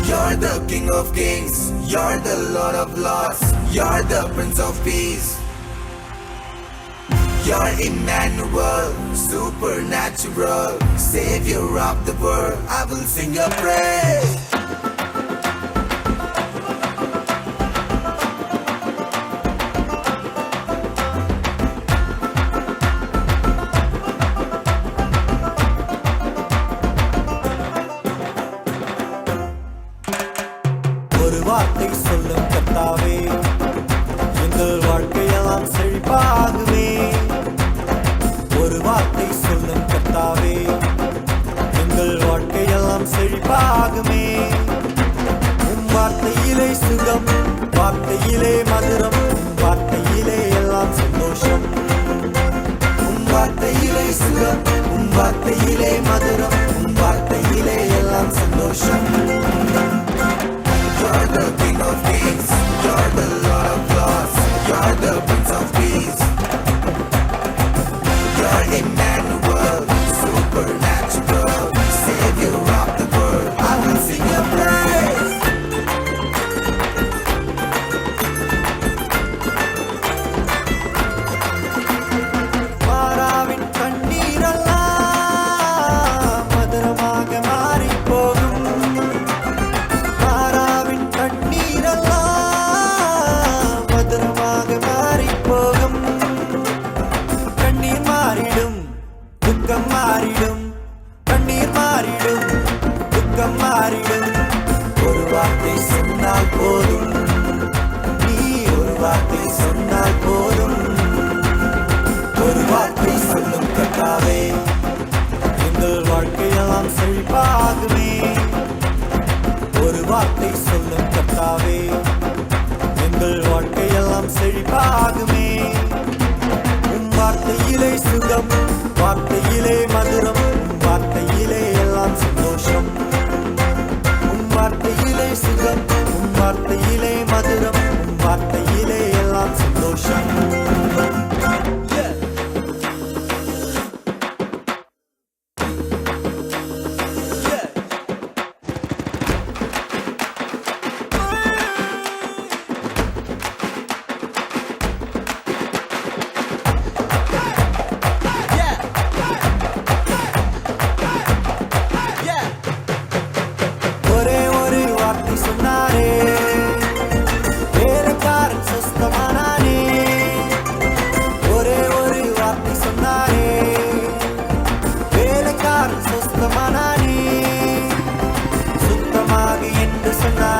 You're the King of Kings, you're the Lord of Lords, you're the Prince of Peace. You're Emmanuel, supernatural, Savior of the world. I will sing your praise. ஒரு வார்த்தை சொல்லும் கர்த்தாவே, எங்கள் வாழ்க்கையெல்லாம் செழிப்பாகுமே. ஒரு வார்த்தை சொல்லும் கர்த்தாவே, எங்கள் வாழ்க்கையெல்லாம் செழிப்பாகுமே. உம் வார்த்தையிலே சுகம், வார்த்தையிலே மதுரம், வார்த்தையிலே எல்லாம் சந்தோஷம். உம் வார்த்தையிலே சுகம், உம் வார்த்தையிலே மதுரம், உம் வார்த்தையிலே எல்லாம் சந்தோஷம். You're the King of Kings, you're the Lord of Lords, you're the Prince of Peace. You're Emmanuel, supernatural, Savior of the world. I will sing your praise. மாறாவின் கண்ணீரெல்லாம் மதுரமாக மாறிப் போகும். மாறாவின் கண்ணீரெல்லாம் மதுரமாக மாறிப் போகும். கண்ணீர் மாறிடும், துக்கம் மாறிடும். கண்ணீர் மாறிடும், துக்கம் மாறிடும். ஒரு வார்த்தை சொன்னால் போதும், நீ ஒரு வார்த்தை சொன்னால் போதும். ஒரு வார்த்தை சொல்லும் கர்த்தாவே, எங்கள் வாழ்க்கையெல்லாம் செழிப்பாகுமே. ஒரு வார்த்தை சொல்லும் கர்த்தாவே, எங்கள் வாழ்க்கையெல்லாம் செழிப்பாகுமே. உம் வார்த்தையிலே சுகம், வார்த்தையிலே மதுரம், உம் வார்த்தையிலே எல்லாம் சந்தோஷம். உம் வார்த்தையிலே சுகம், உம் வார்த்தையிலே மதுரம், உம் வார்த்தையிலே எல்லாம் சந்தோஷம். ஒரே ஒரு வார்த்தை சொன்னாரே, வேலைக்காரன் சுத்தமானானே. ஒரே ஒரு வார்த்தை சொன்னாரே, வேலைக்காரன் சுத்தமானானே. சுத்தமாக என்று சொன்னார்.